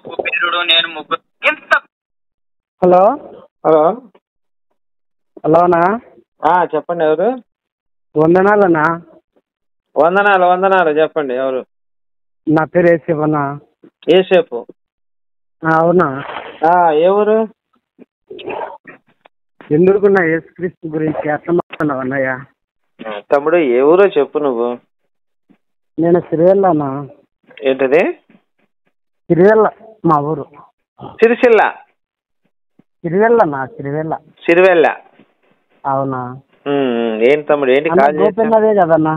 కుబేరుడు నేను ముగ్గురు ఇంత. హలో హలో హలోనా, చెప్పండి. ఎవరు? వందనాలన్నా. వందనాలు వందనాలు. చెప్పండి ఎవరు? నా పేరు ఏసేపన్నా. ఏసేపు. అవునా? ఏ ఊరు? ఎందుకున్నా యేసుక్రీస్తు గురించి అట్లా మాట్లాడినావు అన్నయ్య? తమ్ముడు ఏ ఊరో చెప్పు నువ్వు. నేను సిరివెల్లనా. ఏంటది? సిరివెల్ల మా ఊరు. సిరిసిల్ల. సిరివెల్లనా, సిరివెల్ల. సిరివెల్ల. అవునా? ఏంటి తమ్ముడు, ఏంటి కాల్ చేశావు? గోపెన్నదే కదన్నా?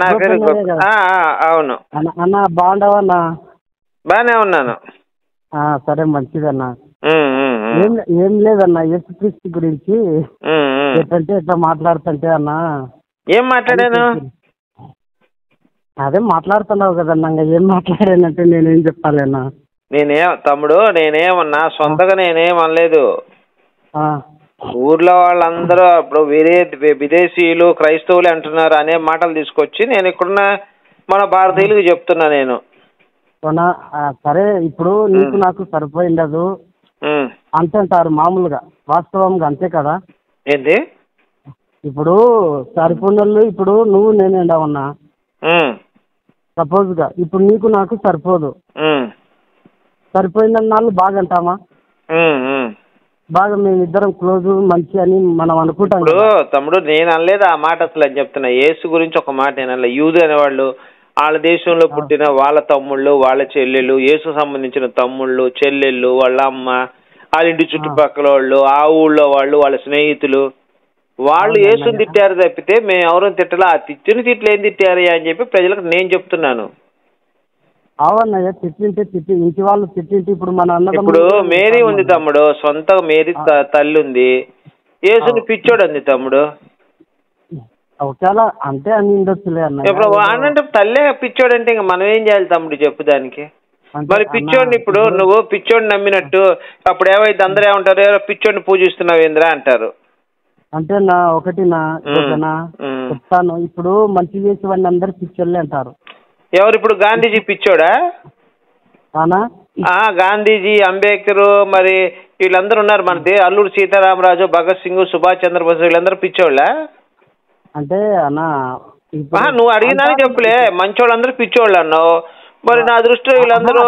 నా పేరు అవును అన్న. బాగుండవన్నా? బానే ఉన్నాను. సరే, మంచిదన్నా. ఏం లేదన్నా, యేసుక్రీస్తు గురించి ఎట్లంటే ఎట్లా మాట్లాడుతుంటే అన్నా. ఏం మాట్లాడాను? అదే మాట్లాడుతున్నావు కదన్నా, ఏం మాట్లాడానంటే నేనేం చెప్పాలన్నా? తమ్ముడు నేనేమన్నా సొంతగా నేనేమనలేదు. ఊర్లో వాళ్ళందరూ ఇప్పుడు విదేశీయులు క్రైస్తవులు అంటున్నారు అనే మాటలు తీసుకొచ్చి నేను ఇక్కడున్న మన భారతీయులకు చెప్తున్నా నేను. సరే, ఇప్పుడు నీకు నాకు సరిపోయిండదు అంటారు మామూలుగా, వాస్తవంగా అంతే కదా? ఏంటి ఇప్పుడు సరిపోయినోళ్ళు ఇప్పుడు నువ్వు నేనేండవన్నా, సపోజ్ గా ఇప్పుడు నీకు నాకు సరిపోదు. సరిపోయిందన్నాళ్ళు బాగా అంటామా? బాగా మేమిద్దరం క్లోజ్ మంచి అని మనం అనుకుంటాం. ఇప్పుడు తమ్ముడు నేను అనలేదు ఆ మాట అసలు అని చెప్తున్నా. యేసు గురించి ఒక మాట నేను యూదు అనేవాళ్ళు వాళ్ళ దేశంలో పుట్టిన వాళ్ళ తమ్ముళ్ళు వాళ్ళ చెల్లెళ్ళు, యేసు సంబంధించిన తమ్ముళ్ళు చెల్లెళ్ళు వాళ్ళ అమ్మ వాళ్ళ ఇంటి చుట్టుపక్కల వాళ్ళు ఆ ఊళ్ళో వాళ్ళు వాళ్ళ స్నేహితులు వాళ్ళు యేసుని తిట్టారు తప్పితే మేము ఎవరూ తిట్టలా. ఆ తిట్టిన తిట్లు ఏం తిట్టారు అని చెప్పి ప్రజలకు నేను చెప్తున్నాను. అవునయ్య, తిట్టింటే ఇంటి వాళ్ళు తిట్టింటే ఇప్పుడు మన ఇప్పుడు మేరీ ఉంది తమ్ముడు, సొంతగా మేరీ తల్లి ఉంది. యేసుని పిచ్చోడు అంది తమ్ముడు. ఒకవేళ అంటే అని ఉండొచ్చులే అన్న. ఇప్పుడు అంటే తల్లే పిచ్చోడు అంటే ఇంకా మనం ఏం చేయాలి తమ్ముడు చెప్పు దానికి? మరి పిచ్చోడిని ఇప్పుడు నువ్వు పిచ్చోడిని నమ్మినట్టు అప్పుడు ఏమైతే అందరూ ఏమంటారు, పిచ్చోడిని పూజిస్తున్నావు ఏంద్రా అంటారు. అంటే ఒకటి చెప్తాను, ఇప్పుడు మంచి చేసే వాడిని అందరు పిచ్చోళ్ళే అంటారు. ఎవరు? ఇప్పుడు గాంధీజీ పిచ్చోడా? గాంధీజీ, అంబేద్కర్, మరి వీళ్ళందరూ ఉన్నారు మనది, అల్లూరు సీతారామరాజు, భగత్ సింగ్, సుభాష్ చంద్రబోస్ వీళ్ళందరూ పిచ్చోళ్ళా? అంటే అన్నా నువ్వు అడిగినా చెప్పులే, మంచోళ్ళందరూ పిచ్చోళ్ళు అన్నావు. మరి నా దృష్టిలో వీళ్ళందరూ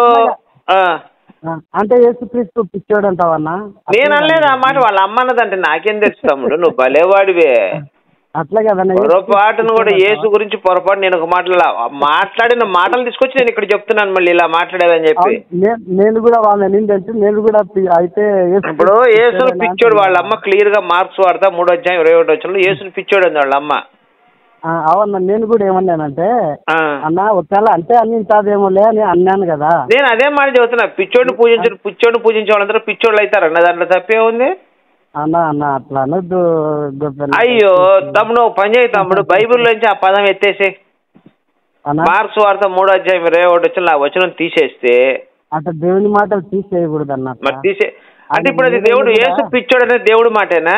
అంటే యేసుక్రీస్తు పిచ్చోడు అంటావన్నా? నేను అనలేదు ఆ మాట, వాళ్ళ అమ్మ అన్నదంటే నాకేం తెలుసు తమ్ముడు, నువ్వు భలేవాడివే. అట్లా కదన్నా, పొరపాటును కూడా యేసు గురించి పొరపాటు నేను ఒక మాట్లాడిన మాటలు తీసుకొచ్చి నేను ఇక్కడ చెప్తున్నాను మళ్ళీ ఇలా మాట్లాడాలని చెప్పి. నేను కూడా వాళ్ళని ఏంటంటే నేను కూడా అయితే ఇప్పుడు యేసుని పిచ్చోడు వాళ్ళ అమ్మ క్లియర్ గా మార్క్స్ వాడతా 3:21 యేసుని పిచ్చోడు అంది వాళ్ళ అమ్మ. అవునా? నేను కూడా ఏమన్నానంటే అన్న ఒకవేళ అంటే అన్నింటాదేమోలే అని అన్నాను కదా. నేను అదే మాట చెబుతున్నా, పిచ్చోడిని పూజించే వాళ్ళందరూ పిచ్చోళ్ళు అవుతారన్న దాంట్లో తప్పే ఉంది అన్నా? అట్లా అనొద్దు. అయ్యో తమ్ముడు పని చేయి తమ్ముడు, బైబిల్లోంచి ఆ పదం ఎత్తేసి మార్క్స్ వార్త 3:21 వచనం తీసేస్తే అట్లా దేవుని మాటలు తీసేయకూడదు అన్న. మరి అంటే ఇప్పుడు అది దేవుడు యేసు పిచ్చోడు అనేది దేవుడు మాటేనా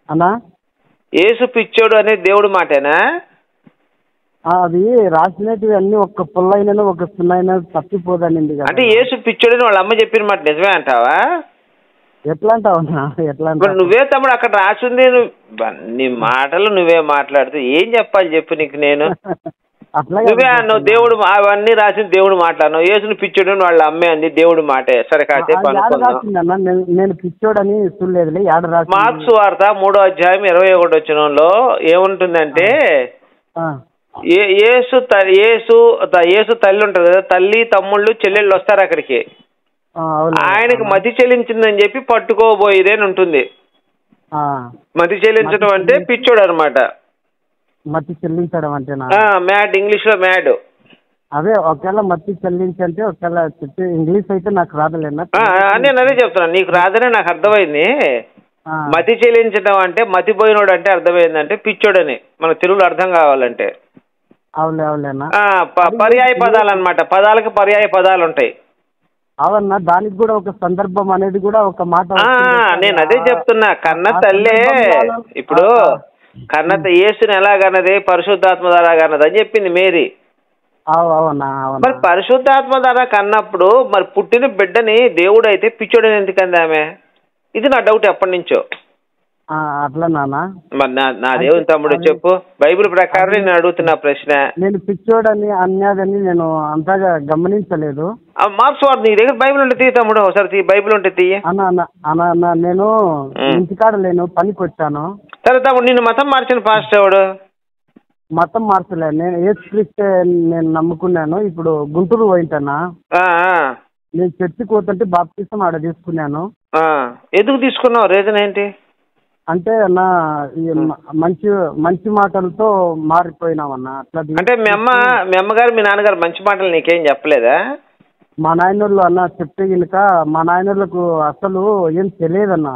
అన్నా? యేసు పిచ్చోడు అనేది దేవుడు మాటేనా? అది రాసినవి అన్ని ఒక్క పుల్లైన ఒక సున్నైనా తప్పిపోదని. అంటే యేసు పిచ్చోడు అని వాళ్ళ అమ్మ చెప్పిన మాట నిజమే అంటావా? ఎట్లా అంటావు? ఎట్లా నువ్వే తమ్ముడు అక్కడ రాసింది, నీ మాటలు నువ్వే మాట్లాడుతూ ఏం చెప్పాలి చెప్పు నీకు నేను? నువ్వే అన్నావు దేవుడు అవన్నీ రాసింది దేవుడు మాట్లాడినావు. యేసుని పిచ్చోడు అని వాళ్ళ అమ్మే అంది దేవుడు మాటే. సరే కాసేపు నేను పిచ్చోడని చూడలేదు. మార్క్స్ వార్త 3:21 ఏముంటుందంటే యేసు తల్లి ఉంటుంది కదా, తల్లి తమ్ముళ్ళు చెల్లెళ్ళు వస్తారు అక్కడికి, ఆయనకి మతి చెల్లించిందని చెప్పి పట్టుకోబోయేదని ఉంటుంది. మతి చెల్లించడం అంటే పిచ్చోడు అనమాట. మతి చెల్లించడం అంటే మ్యాడ్, ఇంగ్లీష్ లో మ్యాడ్. అదే ఒకవేళ మతి చెల్లించంటే ఒకవేళ ఇంగ్లీష్ అయితే నాకు రాదులేనా? నేను అదే చెప్తున్నా, నీకు రాదనే నాకు అర్థమైంది. మతి చెల్లించడం అంటే మతిపోయినోడు అంటే అర్థమైందంటే పిచ్చోడని మన తెలుగులో అర్థం కావాలంటే. అవులేనా? పర్యాయ పదాలు అనమాట, పదాలకు పర్యాయ పదాలు ఉంటాయి. అవునా? దానికి కూడా ఒక సందర్భం అనేది కూడా ఒక మాట. నేను అదే చెప్తున్నా, కన్న తల్లే ఇప్పుడు యేసుని ఎలాగన్నది పరిశుద్ధాత్మ ఎలాగన్నది అని చెప్పింది మేరీ. అవునా అవునా. మరి పరిశుద్ధాత్మ ద్వారా కన్నప్పుడు మరి పుట్టిన బిడ్డని దేవుడు అయితే పిచ్చోడని ఎందుకంది ఆమె? ఇది నా డౌట్ ఎప్పటి నుంచో. అట్లా నాన్న. మరి నా దేవుని తమ్ముడు చెప్పు, బైబిల్ ప్రకారం నేను అడుగుతున్నా ప్రశ్న. నేను పిచ్చోడని అన్యాదని నేను అంతగా గమనించలేదు. మార్క్స్ వాడు నీ దగ్గర బైబిల్ ఉంటే తీ తమ్ముడు, ఒకసారి బైబిల్ ఉంటే తీయ. అన్న నేను ఇంటికాడ లేను, పనికి వచ్చాను. సరే తమ్ముడు, నిన్ను మతం మార్చిన పాస్టర్ ఎవడు? మతం మార్చలే, నేను యేసుక్రీస్తే నేను నమ్ముకున్నాను. ఇప్పుడు గుంటూరు పోయింటన్నా, నేను చర్చికి పోతుంటే బాప్తిసం ఆడ తీసుకున్నాను. ఎందుకు తీసుకున్నావు? రీజన్ ఏంటి? అంటే అన్న మంచి మంచి మాటలతో మారిపోయినామన్నా. అట్లా అంటే మీ అమ్మగారు మీ నాన్నగారు మంచి మాటలు నీకేం చెప్పలేదా? మా నాయనోళ్ళు అన్న చెప్తే కనుక మా నాయనోళ్ళకు అసలు ఏం తెలియదన్నా.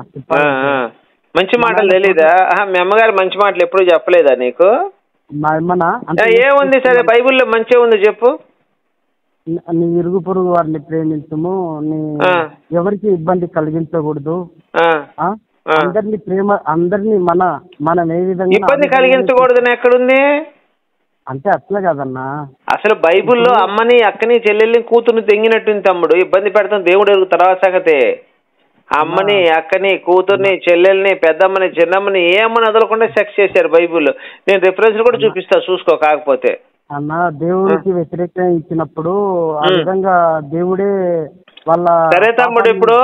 మంచి మాటలు తెలీదా? మీ అమ్మగారు మంచి మాటలు ఎప్పుడు చెప్పలేదా నీకు? మా అమ్మనా ఏముంది? సరే బైబిల్లో మంచిగా ఉంది చెప్పు. నీ ఇరుగు పొరుగు వారిని ప్రేమించము, నీ ఎవరికి ఇబ్బంది కలిగించకూడదు, అందరినీ ప్రేమ, అందరినీ మనం ఏ విధంగా ఇబ్బంది కలిగించకూడదు ఎక్కడుంది? అంటే అట్లా కదన్నా. అసలు బైబిల్లో అమ్మని అక్కని చెల్లెల్ని కూతుర్ని తెంగినట్టుంది తమ్ముడు. ఇబ్బంది పెడతాం దేవుడు ఎరుగు తర్వాత సంగతే. అమ్మని అక్కని కూతుర్ని చెల్లెల్ని పెద్దమ్మని చిన్నమ్మని ఏమని వదలకుండా సెక్స్ చేశారు బైబిల్లో. నేను రిఫరెన్స్ కూడా చూపిస్తా చూసుకో. కాకపోతే అన్న దేవుడికి వ్యతిరేకంగా ఇచ్చినప్పుడు ఆ విధంగా దేవుడే వాళ్ళ. సరే తమ్ముడు, ఇప్పుడు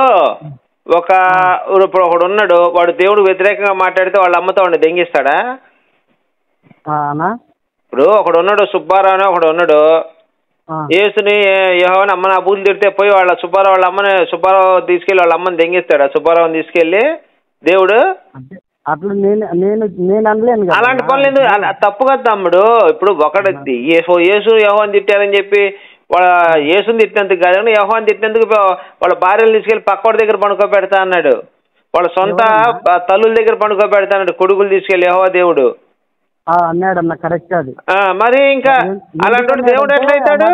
ఒకడు ఉన్నాడు, వాడు దేవుడు వ్యతిరేకంగా మాట్లాడితే వాళ్ళ అమ్మతో వాడిని దెంగిస్తాడా? ఇప్పుడు ఒకడు ఉన్నాడు, సుబ్బారావు అని ఒకడు ఉన్నాడు, యేసుని యెహోవాని అమ్మని ఆ బూతులు తిడితే పోయి వాళ్ళ సుబ్బారావు వాళ్ళ అమ్మని సుబ్బారావు తీసుకెళ్ళి వాళ్ళ అమ్మని దెంగిస్తాడా? సుబ్బారావుని తీసుకెళ్ళి దేవుడు అట్లా నేను అనలేను. అలాంటి పనులు ఎందుకు? తప్పు కదా తమ్ముడు. ఇప్పుడు ఒకడు యేసు యెహోవాని తిట్టారని చెప్పి వాళ్ళ యేసుని తిట్టినందుకు కాదు, యెహోవాని తిట్టినందుకు వాళ్ళ భార్యలు తీసుకెళ్లి పక్కోడి దగ్గర పండుకోబెడతా అన్నాడు. వాళ్ళ సొంత తల్లుల దగ్గర పండుకోబెడతా అన్నాడు కొడుకులు తీసుకెళ్లి యెహోవా దేవుడు అన్నాడు అన్న. కరెక్ట్ అది. మరి ఇంకా అలాంటి దేవుడు ఎట్లయితాడు?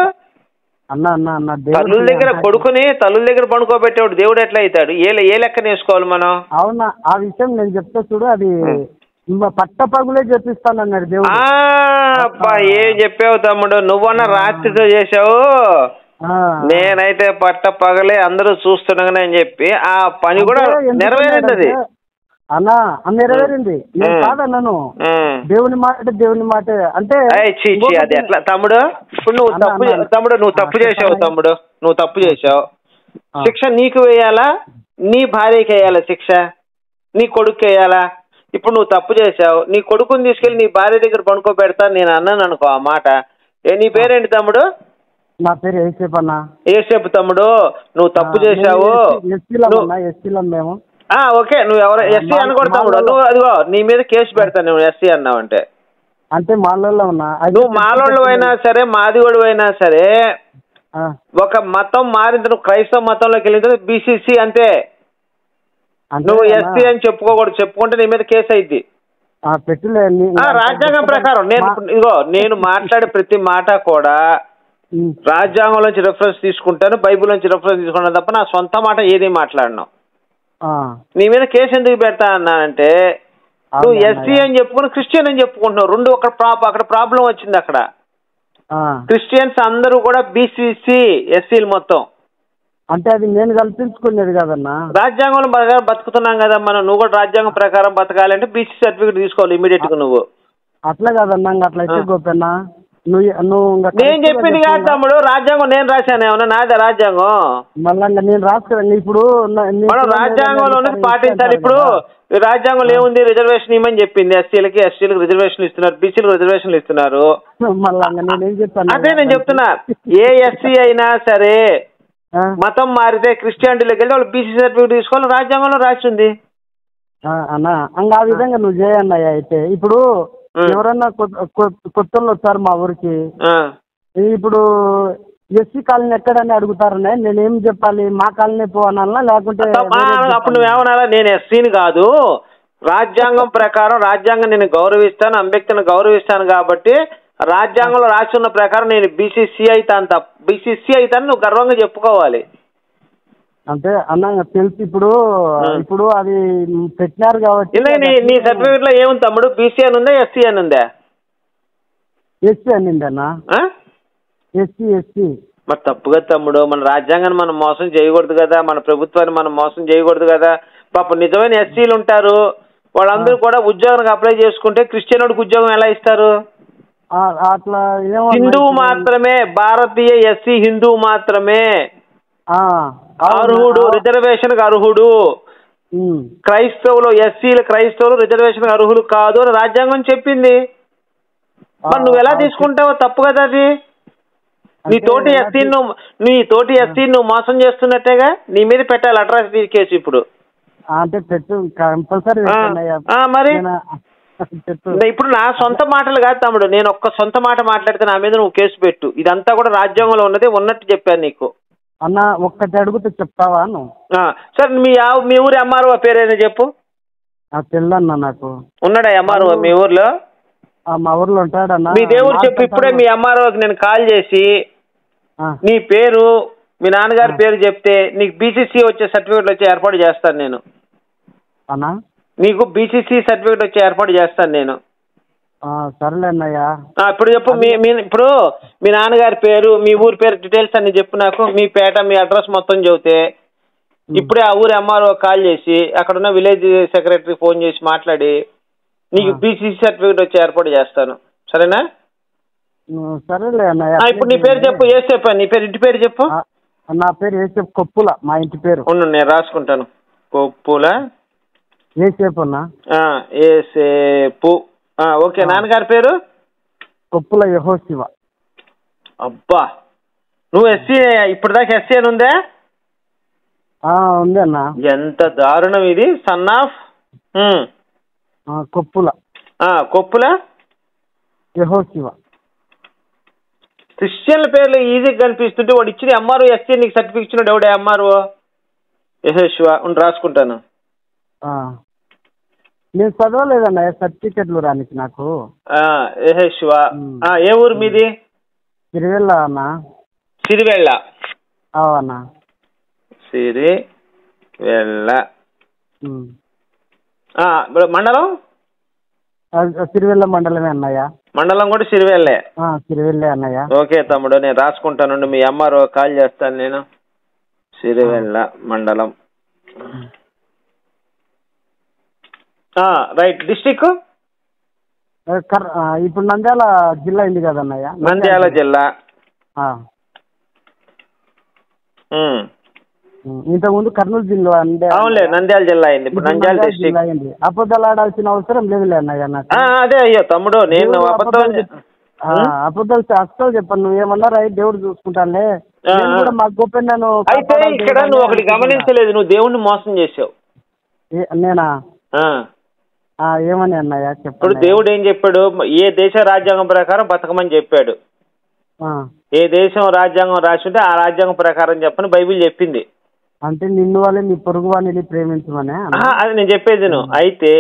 తల్లుల దగ్గర కొడుకుని తల్లుల దగ్గర పండుకోబెట్టేవాడు దేవుడు ఎట్లా అవుతాడు? ఏ లెక్క నేర్చుకోవాలి మనం? అవునా, ఆ విషయం నేను చెప్తా చూడు. అది పట్టపగులే చెప్పిస్తానన్నాడు దేవుడు. ఏం చెప్పావు తమ్ముడు? నువ్వన్నా రాత్రితో చేసావు, నేనైతే పట్ట పగలే అందరూ చూస్తున్నాగానే అని చెప్పి ఆ పని కూడా నెరవేరింది. అది అన్నా నెరవేరింది. నేను కాదన్నాను, దేవుని మాట అంటే అది ఎట్లా తమ్ముడు? ఇప్పుడు నువ్వు తప్పు చేసావు తమ్ముడు, నువ్వు తప్పు చేసావు. శిక్ష నీకు వేయాలా, నీ భార్యకి వేయాలా శిక్ష? నీ కొడుకు వేయాలా? ఇప్పుడు నువ్వు తప్పు చేసావు, నీ కొడుకుని తీసుకెళ్లి నీ భార్య దగ్గర పడుకోబెడతా నేను అన్నాను అనుకో ఆ మాట. నీ పేరేంటి తమ్ముడు? నా పేరు ఏసేపు అన్న. ఏసేపు తమ్ముడు, నువ్వు తప్పు చేసావు. ఓకే, నువ్వు ఎవరు ఎస్సీ అనకూడదు తమ్ముడు. నువ్వు అదిగో నీ మీద కేసు పెడతాను నువ్వు ఎస్సీ అన్నావు అంటే. అంటే మాలోళ్ళు ఉన్నా, నువ్వు మాలోళ్ళు అయినా సరే మాదిగోడు అయినా సరే, ఒక మతం మారిన నువ్వు క్రైస్తవ మతంలోకి వెళ్ళిన బీసీసీ అంతే. నువ్వు ఎస్సీ అని చెప్పుకోకూడదు, చెప్పుకుంటే నీ మీద కేసు అయింది. రాజ్యాంగం ప్రకారం నేను మాట్లాడే ప్రతి మాట కూడా రాజ్యాంగం నుంచి రెఫరెన్స్ తీసుకుంటాను, బైబిల్ నుంచి రెఫరెన్స్ తీసుకుంటాను తప్ప నా సొంత మాట ఏది మాట్లాడను. నీ మీద కేసు ఎందుకు పెడతా అన్నానంటే నువ్వు ఎస్సీ అని చెప్పుకుని క్రిస్టియన్ అని చెప్పుకుంటున్నావు. రెండు అక్కడ ప్రాబ్లం వచ్చింది. అక్కడ క్రిస్టియన్స్ అందరూ కూడా బీసీసీ ఎస్సీలు మొత్తం. అంటే అది నేను కల్పించుకునేది కదన్నా, రాజ్యాంగంలో బతుకుతున్నాం కదా మనం. నువ్వు కూడా రాజ్యాంగం ప్రకారం బతకాలంటే బీసీ సర్టిఫికేట్ తీసుకోవాలి ఇమీడియట్ గా. నువ్వు అట్లా కదన్నా, అట్లయితే గోపన్నా నేను చెప్పింది కాదు తమ్ముడు. రాజ్యాంగం నేను రాశాను, ఏమన్నా నాదే రాజ్యాంగం? మళ్ళా నేను రాసుకోండి. ఇప్పుడు మనం రాజ్యాంగంలో ఉన్నది పాటించాలి. ఇప్పుడు రాజ్యాంగంలో ఏముంది? రిజర్వేషన్ ఇవ్వమని చెప్పింది. ఎస్సీలకి రిజర్వేషన్లు ఇస్తున్నారు, బీసీలకు రిజర్వేషన్లు ఇస్తున్నారు. అదే నేను చెప్తున్నా, ఏ ఎస్సీ అయినా సరే మతం మారితే క్రిస్టియానిటీలోకి వెళ్తే వాళ్ళు బీసీ సర్టిఫికేట్ తీసుకోవాలి, రాజ్యాంగంలో రాసింది అన్నా. ఆ విధంగా నువ్వు చేయన్నయ్య. అయితే ఇప్పుడు ఎవరన్నా కొత్త వచ్చారు మా ఊరికి, ఇప్పుడు ఎస్సీ కాలనీ ఎక్కడని అడుగుతారనే నేనేం చెప్పాలి? మా కాలనీ పోవాలన్నా లేకుంటే అప్పుడు నువ్వేమన్నా? నేను ఎస్సీని కాదు, రాజ్యాంగం ప్రకారం రాజ్యాంగం నేను గౌరవిస్తాను, అంబేద్కర్ని గౌరవిస్తాను కాబట్టి రాజ్యాంగంలో రాసి ఉన్న ప్రకారం నేను బీసీసీ అవుతాను, బీసీసీ అవుతాను నువ్వు గర్వంగా చెప్పుకోవాలి. అంటే అన్న తెలుసు. ఇప్పుడు అది పెట్టినారు కాబట్టి. నీ సర్టిఫికేట్ లో ఏముంది తమ్ముడు? బీసీ అని ఉందా, ఎస్సీ అని ఉందా? ఎస్సీ అనింది అన్న. ఎస్సీ. మరి తప్పుగా తమ్ముడు, మన రాజ్యాంగాన్ని మనం మోసం చేయకూడదు కదా, మన ప్రభుత్వాన్ని మనం మోసం చేయకూడదు కదా. పాప నిజమైన ఎస్సీలు ఉంటారు, వాళ్ళందరూ కూడా ఉద్యోగానికి అప్లై చేసుకుంటే క్రిస్టియన్కి ఉద్యోగం ఎలా ఇస్తారు? అట్లా హిందువు మాత్రమే, భారతీయ ఎస్సీ హిందువు మాత్రమే అర్హుడు, రిజర్వేషన్ అర్హుడు. క్రైస్తవులు, ఎస్సీలు క్రైస్తవులు రిజర్వేషన్ అర్హులు కాదు అని రాజ్యాంగం చెప్పింది. మరి నువ్వు ఎలా తీసుకుంటావో తప్పు కదా అది. నీ తోటి ఎస్సీ నువ్వు మోసం చేస్తున్నట్టేగా, నీ మీద పెట్టాలి అట్రాసిటీ కేసు ఇప్పుడు. అంటే పెట్టు కంపల్సరీ. మరి ఇప్పుడు నా సొంత మాటలు కాదు తమ్ముడు, నేను ఒక్క సొంత మాట మాట్లాడితే నా మీద నువ్వు కేసు పెట్టు. ఇదంతా కూడా రాజ్యాంగంలో ఉన్నదే ఉన్నట్టు చెప్పాను నీకు. అన్న ఒక్కటి అడుగుతూ చెప్తావా నువ్వు? సార్ మీ ఊరి ఎంఆర్ఓ పేరేనా చెప్పు. తెల్లన్న నాకు. ఉన్నాడా ఎంఆర్ఓ మీ ఊర్లో? మా ఊర్లో ఉంటాడన్న. మీ దేవుడు చెప్పు. ఇప్పుడే మీ ఎంఆర్ఓకి నేను కాల్ చేసి నీ పేరు, మీ నాన్నగారి పేరు చెప్తే నీకు బీసీసీ వచ్చే సర్టిఫికేట్ వచ్చి ఏర్పాటు చేస్తాను నేను. అన్నా నీకు బీసీసీ సర్టిఫికేట్ వచ్చి ఏర్పాటు చేస్తాను నేను. సరేలే అన్నయ్య. ఇప్పుడు చెప్పు, ఇప్పుడు మీ నాన్నగారి పేరు, మీ ఊరి పేరు డీటెయిల్స్ అన్ని చెప్పు నాకు. మీ పేట, మీ అడ్రస్ మొత్తం చెబితే ఇప్పుడే ఆ ఊరు ఎంఆర్ఓ కాల్ చేసి అక్కడ ఉన్న విలేజ్ సెక్రటరీ ఫోన్ చేసి మాట్లాడి నీకు బీసీసీ సర్టిఫికేట్ వచ్చి ఏర్పాటు చేస్తాను. సరేనా? సరేలే అన్నయ్య. ఇప్పుడు నీ పేరు చెప్పు. ఏసేపు. నీ పేరు, ఇంటి పేరు చెప్పు. నా పేరు ఏసేపు కొప్పుల, మా ఇంటి పేరు. నేను రాసుకుంటాను. కొప్పుల ఏసేపు అన్న. ఏసేపు. ఓకే. నాన్నగారి పేరు? కొప్పుల యెహోశివ. అబ్బా, నువ్వు ఎస్సీ ఇప్పటిదాకా ఎస్సీ అని ఉందే? ఉంది అన్న. ఎంత దారుణం ఇది. Son of Koppula Yehoshiva. క్రిస్టియన్ల పేర్లు ఈజీగా కనిపిస్తుంటే వాడు ఇచ్చిన ఎంఆర్ఓ ఎస్సీ నీకు సర్టిఫికేట్ ఇచ్చినాడు ఎవడే? ఎంఆర్ఓ యెహోశివ. రాసుకుంటాను. నేను చదవలేదన్న సర్టిఫికెట్లు రానికి నాకు. యెహోశివ. ఏ ఊరు మీది? సిరివెల్ల అన్న. సిరివెల్ల అన్న. సిరివెల్ల మండలం? సిరివెల్ల మండలమే అన్నయ్య. మండలం కూడా సిరివెల్లే? సిరివెల్లే అన్నయ్య. ఓకే తమ్ముడు, నేను రాసుకుంటాను. మీ ఎంఆర్ఓ కాల్ చేస్తాను నేను. సిరివెల్ల మండలం. రైట్. డిస్టిక్ ఇప్పుడు నంద్యాల జిల్లా అయింది కదన్నయ్య. నంద్యాల జిల్లా. ఇంతకుముందు కర్నూలు జిల్లా అంటే అవునులే, నంద్యాల జిల్లా అయింది. ఇప్పుడు నంద్యాల డిస్టిక్ అయింది. అబద్ధాలు ఆడాల్సిన అవసరం లేదులే అన్నయ్య నాకు. అదే అయ్యో తమ్ముడు, నేను అబద్ధాలు అస్సలు చెప్పాను. నువ్వేమన్నా రైట్, దేవుడు చూసుకుంటానులే. మా గోపెన్ అయితే ఇక్కడ నువ్వు ఒకటి గమనించలేదు, నువ్వు దేవుణ్ణి మోసం చేసావు. నేనా? ఏమని అన్నయ్య చెప్పు. ఇప్పుడు దేవుడు ఏం చెప్పాడు? ఏ దేశ రాజ్యాంగం ప్రకారం బతకమని చెప్పాడు. ఏ దేశం రాజ్యాంగం రాసి ఉంటే ఆ రాజ్యాంగం ప్రకారం చెప్పని బైబిల్ చెప్పింది. అంటే నిన్ను వాళ్ళే నీ పొరుగు వాడిని ప్రేమించమనే అది నేను చెప్పేది. నువ్వు అయితే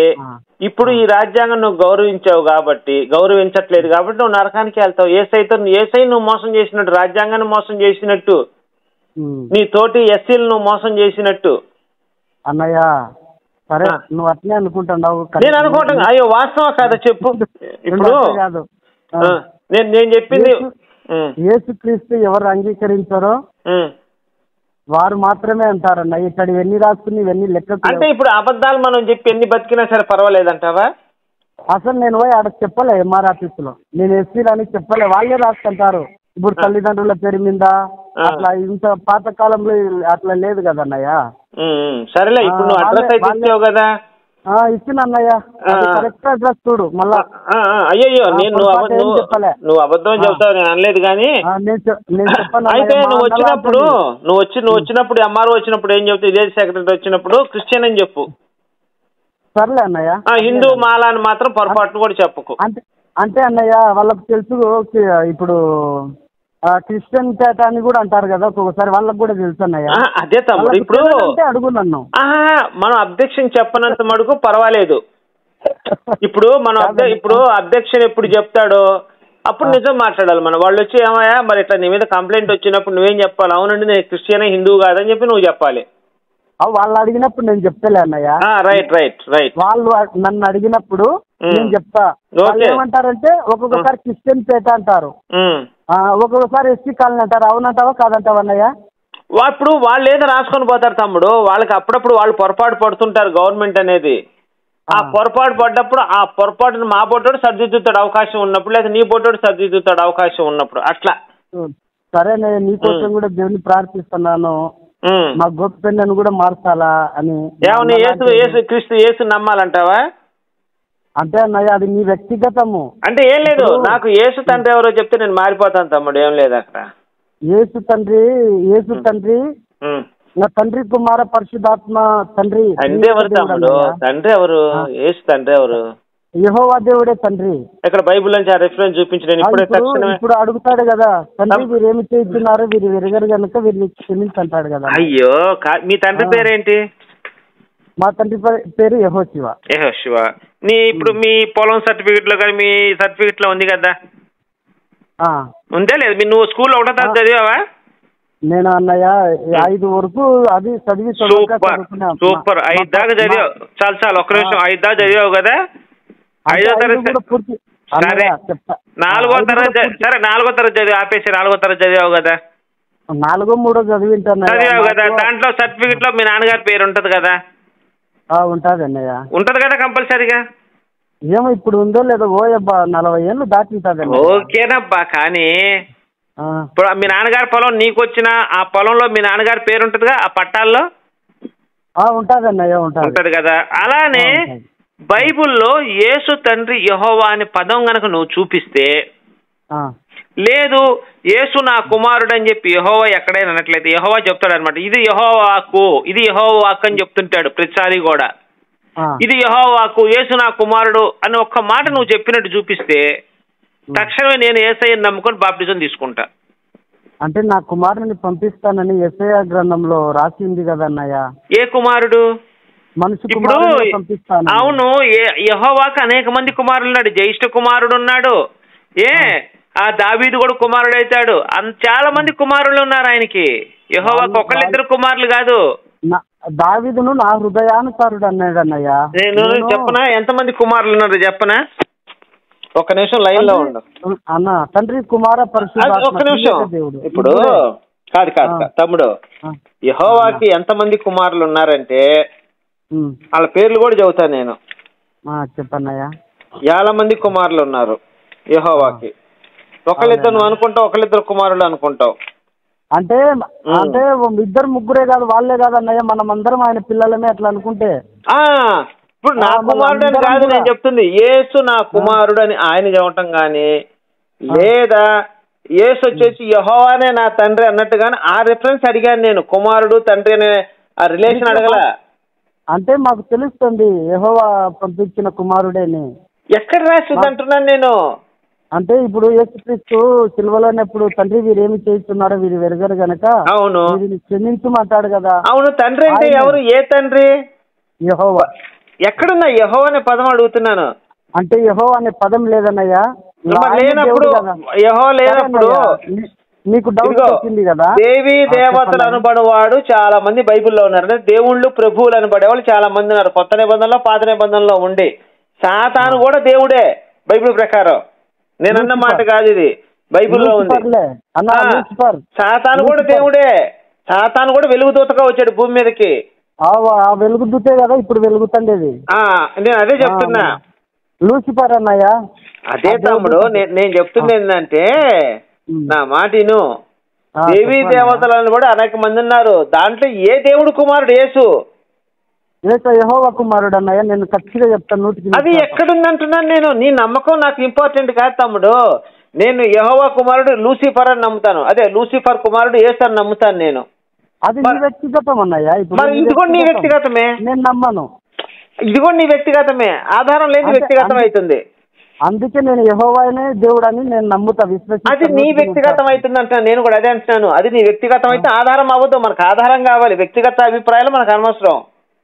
ఇప్పుడు ఈ రాజ్యాంగం నువ్వు గౌరవించట్లేదు కాబట్టి నువ్వు నరకానికి వెళ్తావు. ఏసై నువ్వు మోసం చేసినట్టు, రాజ్యాంగాన్ని మోసం చేసినట్టు, నీ తోటి ఎస్సీలు నువ్వు మోసం చేసినట్టు. అన్నయ్య సరే, నువ్వు అట్లే అనుకుంటున్నావు. నేను అనుకోవటం అయ్యో వాస్తవం కాదా చెప్పు. ఇప్పుడు కాదు, నేను చెప్పింది యేసుక్రీస్తు ఎవరు అంగీకరించారో వారు మాత్రమే అంటారన్న. ఇక్కడ ఎన్ని రాసుకుని ఇవన్నీ లెక్క. అంటే ఇప్పుడు అబద్ధాలు మనం చెప్పి ఎన్ని బతికినా సరే పర్వాలేదంటావా? అసలు నేను పోయి ఆడ చెప్పలే, ఎంఆర్ ఆఫీసులో నేను ఎస్సీలని చెప్పలే. వాళ్ళే రాసుకుంటారు. ఇప్పుడు తల్లిదండ్రుల పేరు మీద అట్లా ఇంత పాత కాలంలో అట్లా లేదు కదన్నయ్య. సరేలే, ఇప్పుడు నువ్వు అడ్రస్ అయితే ఇచ్చావు కదా. ఇచ్చిన అన్నయ్య, కరెక్ట్ అడ్రస్ చూడు మళ్ళా. అయ్యో నువ్వు అబద్ధం చెప్తావు, నేను అనలేదు కానీ. అయితే నువ్వు వచ్చినప్పుడు ఎంఆర్ఓ వచ్చినప్పుడు ఏం చెప్తావు? విలేజ్ సెక్రటరీ వచ్చినప్పుడు క్రిస్టియన్ అని చెప్పు. సర్లే అన్నయ్య. హిందూ మాల అని మాత్రం పొరపాటును కూడా చెప్పకు. అంటే అన్నయ్య వాళ్ళకి తెలుసు. ఇప్పుడు క్రిస్టియన్ పేట అని కూడా అంటారు కదా ఒక్కొక్కసారి, వాళ్ళకి కూడా తెలుసు అన్నయ్య. అదే తమ్ముడు, ఇప్పుడు అడుగు నన్ను. మనం అబ్జెక్షన్ చెప్పనంత మటుకు పర్వాలేదు. ఇప్పుడు అబ్జెక్షన్ ఎప్పుడు చెప్తాడో అప్పుడు నిజం మాట్లాడాలి మనం. వాళ్ళు వచ్చి ఏమయ్యా మరి ఇట్లా నీ మీద కంప్లైంట్ వచ్చినప్పుడు నువ్వేం చెప్పాలి? అవునండి నేను క్రిస్టియన్ హిందువు కాదని చెప్పి నువ్వు చెప్పాలి. వాళ్ళు అడిగినప్పుడు నేను చెప్తలే అన్నయ్య. రైట్. వాళ్ళు నన్ను అడిగినప్పుడు నేను చెప్తా. ఏమంటారంటే ఒక్కొక్కసారి క్రిస్టియన్ పేట అంటారు, ఒక్కొక్కసారి ఎస్సీ కాలనీ అంటారు, అవునంటావా కాదంటావా అన్నయ్య? ఇప్పుడు వాళ్ళు ఏదో రాసుకొని పోతారు తమ్ముడు, వాళ్ళకి అప్పుడప్పుడు వాళ్ళు పొరపాటు పడుతుంటారు. గవర్నమెంట్ అనేది ఆ పొరపాటు పడ్డప్పుడు ఆ పొరపాటును మా బొట్టోడు సరిదిద్దుతాడు అవకాశం ఉన్నప్పుడు, లేదా నీ బొట్టోడు సరిదిద్దుతాడు అవకాశం ఉన్నప్పుడు, అట్లా. సరే నీకోసం కూడా దేవుని ప్రార్థిస్తున్నాను, మా గోపిపెండను కూడా మార్చాలా అని. ఏమన్నా యేసు క్రీస్తు యేసు నమ్మాలంటావా? అంటే అన్నయ్య అది నీ వ్యక్తిగతము. అంటే ఏం లేదు, నాకు యేసు తండ్రి ఎవరో చెప్తే నేను మారిపోతాను తమ్ముడు, ఏం లేదు అక్కడ. యేసు తండ్రి నా తండ్రి కుమార పరిశుద్ధాత్మ తండ్రి. తండ్రి ఎవరు తమ్ముడు? తండ్రి ఎవరు? యేసు తండ్రి ఎవరు? యెహోవా దేవుడే తండ్రి. ఇక్కడ బైబిల్ నుంచి ఆ రెఫరెన్స్ చూపించి నేను ఇప్పుడు అడుగుతాడు కదా, తండ్రి వీరు ఏమి చేస్తున్నారు, వీరు వెరగరు కనుక వీరిని క్షమించంటాడు కదా. అయ్యో, మీ తండ్రి పేరేంటి? మా తండ్రి పేరు యెహోషువ. యెహోషువ. ఇప్పుడు మీ పొలం సర్టిఫికెట్ లో కానీ మీ సర్టిఫికెట్ లో ఉంది కదా, ఉందే లేదు? నువ్వు స్కూల్లో ఒకటో తరగతి చదివావా? నేను అన్నయ్య 5 వరకు అది చదివి. సూపర్ 5 దాకా చదివావు. చాలు ఒక్క నిమిషం. 5 దాకా చదివావు కదా? 5వ తరగతి సరే, 4వ తరగతి సరే, 4వ తరగతి చదివి ఆపేసి 4వ తరగతి చదివావు కదా? 4, 3 చదివావు కదా? దాంట్లో సర్టిఫికెట్ లో మీ నాన్నగారి పేరు ఉంటది కదా? ఉంటది అన్నయ్య. ఉంటది కదా కంపల్సరీగా? ఏమో ఇప్పుడు ఉందో లేదో, 40 ఏళ్ళు దాటింటది. ఓకేనబ్బా, కానీ ఇప్పుడు మీ నాన్నగారి పొలం నీకు వచ్చిన ఆ పొలంలో మీ నాన్నగారి పేరు ఉంటదిగా ఆ పట్టాల్లో? ఉంటది అన్నయ్య, ఉంటది కదా. అలానే బైబుల్లో యేసు తండ్రి యెహోవా అనే పదం గనక నువ్వు చూపిస్తే, లేదు యేసు నా కుమారుడు అని చెప్పి యెహోవా ఎక్కడైనా అన్నట్లయితే, యెహోవా చెప్తాడు అనమాట, ఇది యెహోవా వాక్కు, ఇది యెహోవా వాక్కు అని చెప్తుంటాడు ప్రతిసారి కూడా. ఇది యెహోవా వాక్కు, యేసు నా కుమారుడు అని ఒక్క మాట నువ్వు చెప్పినట్టు చూపిస్తే తక్షణమే నేను యేసయ్యని నమ్ముకొని బాప్టిజం తీసుకుంటా. అంటే నా కుమారుని పంపిస్తానని యెషయా గ్రంథంలో రాసింది కదా అన్నయ్య. ఏ కుమారుడు? ఇప్పుడు అవును, యెహోవాకు అనేక మంది కుమారులు ఉన్నాడు. జ్యేష్ఠ కుమారుడు ఉన్నాడు, ఆ దావీదు కూడా కుమారుడు అవుతాడు. చాలా మంది కుమారులు ఉన్నారు ఆయనకి. యెహోవాకు ఒకళ్ళిద్దరు కుమారులు కాదు. దావీదును నా హృదయానుసారుడు అన్నాడు అన్నయ్య. నేను చెప్పనా ఎంతమంది కుమారులు ఉన్నారు చెప్పనా? ఒక నిమిషం లైన్ లో ఉండు అన్న. తండ్రి కుమార పరిశుద్ధాత్మ. ఒక్క నిమిషం. ఇప్పుడు కాదు తమ్ముడు, యెహోవాకి ఎంతమంది కుమారులు ఉన్నారంటే వాళ్ళ పేర్లు కూడా చెబుతాను నేను. చెప్పన్నయ్య. 50 మంది కుమారులు ఉన్నారు యెహోవాకి. ఒకళ్ళిద్దరు నువ్వు అనుకుంటావు, ఒకళ్ళిద్దరు కుమారులు అనుకుంటావు. అంటే ఇద్దరు ముగ్గురే కాదు, వాళ్ళే కాదు అన్నయ్య, మనం అందరం ఆయన పిల్లలమే అట్లా అనుకుంటే. ఇప్పుడు నా కుమారుడు అని కాదు నేను చెప్తుంది, యేసు నా కుమారుడు అని ఆయన చెప్పటం గాని, లేదా యేసు వచ్చేసి యెహోవానే నా తండ్రి అన్నట్టుగాని ఆ రిఫరెన్స్ అడిగాను నేను. కుమారుడు తండ్రి అనే ఆ రిలేషన్ అడగల. అంటే మాకు తెలుస్తుంది యెహోవా పంపించిన కుమారుడేని. ఎక్కడ రాసింది అంటున్నాను నేను. అంటే ఇప్పుడు యేసుక్రీస్తు సిలువలోనప్పుడు తండ్రి వీరు ఏమి చేస్తున్నారో వీరు వెరగరు గనక అవును వీరిని క్షమించమంటాడు కదా. అవును, తండ్రి అంటే ఎవరు? ఏ తండ్రి? యెహోవా. ఎక్కడున్నా యెహోవా అనే పదం అడుగుతున్నాను. అంటే యెహోవా అనే పదం లేదన్నయ్యా. లేనప్పుడు యెహోవా లేనప్పుడు నీకు డౌట్ వచ్చింది కదా. దేవి దేవతలు అనబడేవాడు చాలా మంది బైబిల్లో ఉన్నారు. అంటే దేవుళ్ళు ప్రభువులు అనబడేవాళ్ళు చాలా మంది ఉన్నారు. కొత్త నిబంధనలో పాత నిబంధనలో ఉండి. సాతాను కూడా దేవుడే బైబిల్ ప్రకారం. నేనన్న మాట కాదు, ఇది బైబిల్లో ఉంది. సాతాను కూడా దేవుడే. సాతాను కూడా వెలుగుదూతగా వచ్చాడు భూమి మీదకి. వెలుగుదూతే కదా ఇప్పుడు వెలుగుతుండేది. నేను అదే చెప్తున్నా. లూసిఫర్ అన్నయ్య. అదే తమ్ముడు నేను చెప్తుంది ఏంటంటే, నా మాటిను. దేవీ దేవతలను కూడా అనేక మంది ఉన్నారు. దాంట్లో ఏ దేవుడు కుమారుడు? యేసు. యెహోవా కుమారుడు అన్నయ్య. నేను ఖచ్చితంగా చెప్తాను. అది ఎక్కడుంది అంటున్నాను నేను. నీ నమ్మకం నాకు ఇంపార్టెంట్ కాదు తమ్ముడు. నేను యెహోవా కుమారుడు లూసిఫర్ అని నమ్ముతాను. అదే లూసిఫర్ కుమారుడు యేసు అని నమ్ముతాను నేను. అది నీ వ్యక్తిగతం అన్నయ్య. మరి ఇది కూడా నీ వ్యక్తిగతమే. నేను నమ్మను. ఇది కూడా నీ వ్యక్తిగతమే. ఆధారం లేని వ్యక్తిగతం అవుతుంది. అందుకే నేను యెహోవానే దేవుడు అని నేను నమ్ముతా, విశ్వసిస్తా. అది నీ వ్యక్తిగతం అవుతుంది అంటున్నాను. నేను కూడా అదే అంటున్నాను. అది నీ వ్యక్తిగతం అయితే ఆధారం అవ్వదు. మనకు ఆధారం కావాలి. వ్యక్తిగత అభిప్రాయాలు మనకు అనవసరం.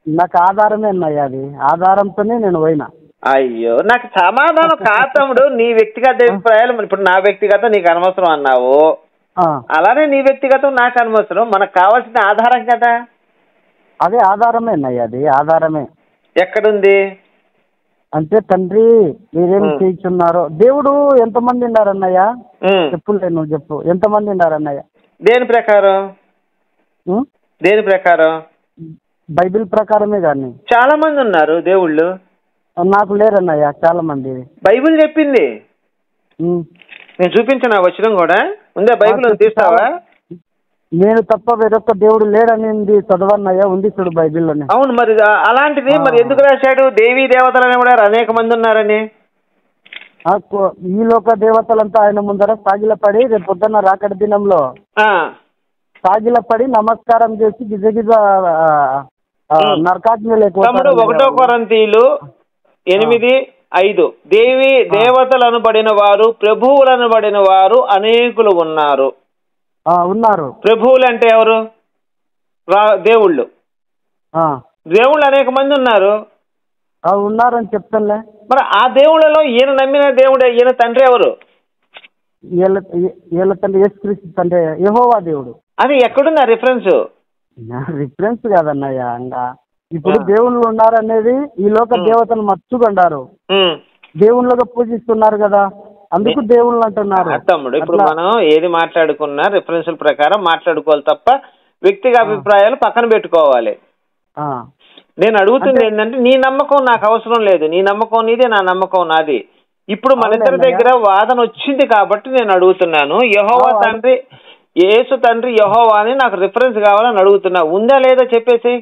నాకు ఆధారమే అన్నయ్య. అది ఆధారంతోనే నేను పోయినా. అయ్యో, నాకు సమాధానం కాదు తమ్ముడు. నీ వ్యక్తిగత అభిప్రాయాలు ఇప్పుడు నా వ్యక్తిగతం నీకు అనవసరం అన్నావు. అలానే నీ వ్యక్తిగతం నాకు అనవసరం. మనకు కావాల్సిన ఆధారం కదా. అదే ఆధారమే అన్నయ్య. అది ఆధారమే. ఎక్కడుంది? అంటే తండ్రి మీరేం చేయించున్నారో దేవుడు ఎంతమంది ఉన్నారన్నయ్య? చెప్పులే, నువ్వు చెప్పు, ఎంతమంది ఉన్నారన్నయ్య? దేని ప్రకారం? దేని ప్రకారం? బైబిల్ ప్రకారమే కానీ చాలా మంది ఉన్నారు దేవుళ్ళు. నాకు లేరన్నయ్య చాలా మంది. బైబిల్ చెప్పింది. నేను చూపించిన వచనం కూడా ఉందా బైబిల్? తీస్తావా? నేను తప్ప వేరొక్క దేవుడు లేడనింది చదవన్నయ్య, ఉంది చూడు బైబిల్లోనే. అవును, మరి అలాంటిది మరి ఎందుకు రాశాడు? దేవీ దేవతలని కూడా అనేక మంది ఉన్నారని. ఈ లోక దేవతలంతా ఆయన ముందర సాగిలపడి రేపు పొద్దున్న రాకడ దినంలో సాగిలపడి నమస్కారం చేసి గిజగిజ నరకాగ్ని తమ్ముడు 1 కొరింథీయులు 8:5 దేవి దేవతలను బడిన వారు ప్రభువులను బడిన వారు అనేకులు ఉన్నారు. ప్రభువులు అంటే ఎవరు? దేవుళ్ళు. దేవుళ్ళు అనేక మంది ఉన్నారు. ఉన్నారని చెప్తానులే. మరి ఆ దేవుళ్ళలో ఈయన నమ్మిన దేవుడు, ఈయన తండ్రి ఎవరు? వీళ్ళ తండ్రి యేసుక్రీస్తు తండ్రి, యెహోవా దేవుడు. అది ఎక్కడున్నా రిఫరెన్స్? రిఫరెన్స్ కాదన్నయ్య. ఇంకా ఇప్పుడు దేవుళ్ళు ఉన్నారనేది ఈ లోక దేవతలు మర్చుకుంటారు, దేవుళ్ళగా పూజిస్తున్నారు కదా, అందుకు దేవుళ్ళు అంటున్నారు. తమ్ముడు ఇప్పుడు మనం ఏది మాట్లాడుకున్నా రిఫరెన్స్ల ప్రకారం మాట్లాడుకోవాలి తప్ప వ్యక్తిగత అభిప్రాయాలు పక్కన పెట్టుకోవాలి. నేను అడుగుతుంది ఏంటంటే నీ నమ్మకం నాకు అవసరం లేదు, నీ నమ్మకం నీదే, నా నమ్మకం నాది. ఇప్పుడు మన ఇద్దరి దగ్గర వాదన వచ్చింది కాబట్టి నేను అడుగుతున్నాను. యెహోవా తండ్రి, యేసు తండ్రి యెహోవా అని నాకు రిఫరెన్స్ కావాలని అడుగుతున్నా. ఉందా లేదా చెప్పేసి.